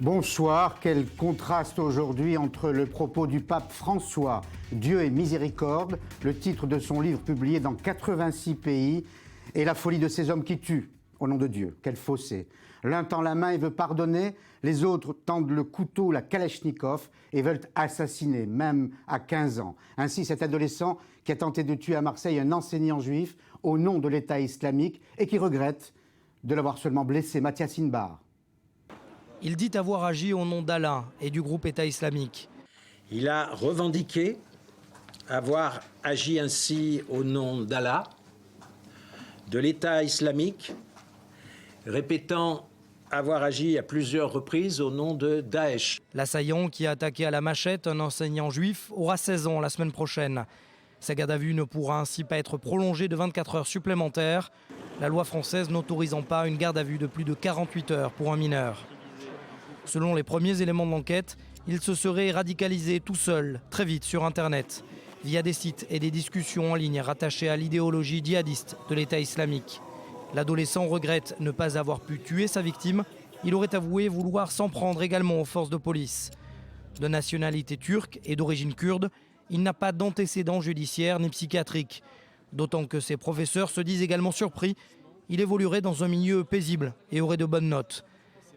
Bonsoir, quel contraste aujourd'hui entre le propos du pape François, Dieu et miséricorde, le titre de son livre publié dans 86 pays, et la folie de ces hommes qui tuent au nom de Dieu. Quel fossé. L'un tend la main et veut pardonner, les autres tendent le couteau, la kalachnikov, et veulent assassiner, même à 15 ans. Ainsi, cet adolescent qui a tenté de tuer à Marseille un enseignant juif au nom de l'État islamique et qui regrette de l'avoir seulement blessé, Mathias Inbar. Il dit avoir agi au nom d'Allah et du groupe État islamique. Il a revendiqué avoir agi ainsi au nom d'Allah, de l'État islamique, répétant avoir agi à plusieurs reprises au nom de Daesh. L'assaillant qui a attaqué à la machette un enseignant juif aura 16 ans la semaine prochaine. Sa garde à vue ne pourra ainsi pas être prolongée de 24 heures supplémentaires, la loi française n'autorisant pas une garde à vue de plus de 48 heures pour un mineur. Selon les premiers éléments de l'enquête, il se serait radicalisé tout seul, très vite sur Internet, via des sites et des discussions en ligne rattachés à l'idéologie djihadiste de l'État islamique. L'adolescent regrette ne pas avoir pu tuer sa victime. Il aurait avoué vouloir s'en prendre également aux forces de police. De nationalité turque et d'origine kurde, il n'a pas d'antécédents judiciaires ni psychiatriques. D'autant que ses professeurs se disent également surpris. Il évoluerait dans un milieu paisible et aurait de bonnes notes.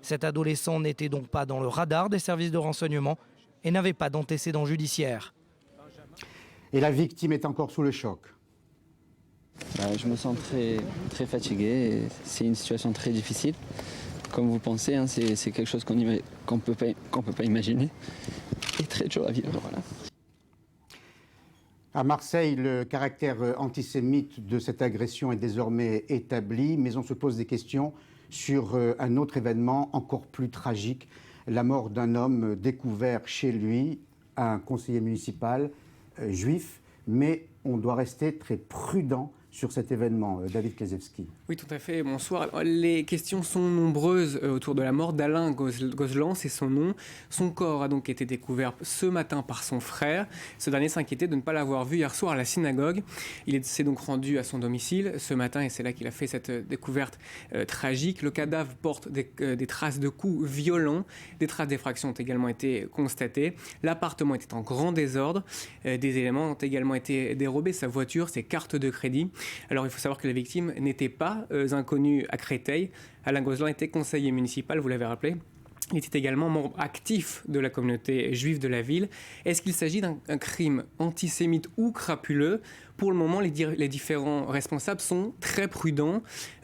Cet adolescent n'était donc pas dans le radar des services de renseignement et n'avait pas d'antécédents judiciaires. Et la victime est encore sous le choc. Je me sens très fatigué. C'est une situation très difficile. Comme vous pensez, hein, c'est quelque chose qu'on ne peut pas imaginer. Et très dur à vivre. Voilà. À Marseille, le caractère antisémite de cette agression est désormais établi, mais on se pose des questions sur un autre événement encore plus tragique, la mort d'un homme découvert chez lui, un conseiller municipal juif, mais on doit rester très prudent sur cet événement. David Klezewski. Oui, tout à fait. Bonsoir. Les questions sont nombreuses autour de la mort d'Alain Gozlan, c'est son nom. Son corps a donc été découvert ce matin par son frère. Ce dernier s'inquiétait de ne pas l'avoir vu hier soir à la synagogue. Il s'est donc rendu à son domicile ce matin et c'est là qu'il a fait cette découverte tragique. Le cadavre porte des traces de coups violents. Des traces d'effraction ont également été constatées. L'appartement était en grand désordre. Des éléments ont également été dérobés, sa voiture, ses cartes de crédit. Alors il faut savoir que la victime n'était pas inconnue à Créteil. Alain Gozlan était conseiller municipal, vous l'avez rappelé. Il était également membre actif de la communauté juive de la ville. Est-ce qu'il s'agit d'un crime antisémite ou crapuleux ? Pour le moment, les différents responsables sont très prudents.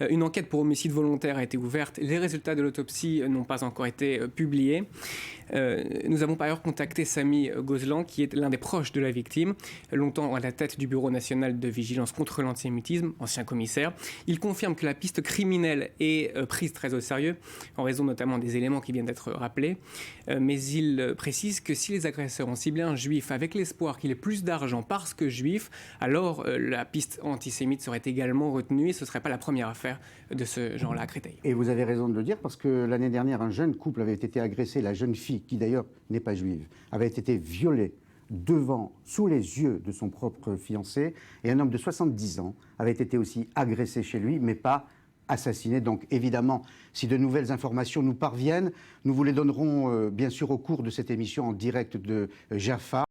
Une enquête pour homicide volontaire a été ouverte. Les résultats de l'autopsie n'ont pas encore été publiés. Nous avons par ailleurs contacté Samy Gozlan, qui est l'un des proches de la victime, longtemps à la tête du Bureau national de vigilance contre l'antisémitisme, ancien commissaire. Il confirme que la piste criminelle est prise très au sérieux, en raison notamment des éléments qui viennent d'être rappelés. Mais il précise que si les agresseurs ont ciblé un juif avec l'espoir qu'il ait plus d'argent parce que juif, alors la piste antisémite serait également retenue et ce ne serait pas la première affaire de ce genre-là à Créteil. Et vous avez raison de le dire parce que l'année dernière, un jeune couple avait été agressé. La jeune fille, qui d'ailleurs n'est pas juive, avait été violée sous les yeux de son propre fiancé. Et un homme de 70 ans avait été aussi agressé chez lui, mais pas assassiné. Donc évidemment, si de nouvelles informations nous parviennent, nous vous les donnerons bien sûr au cours de cette émission en direct de Jaffa.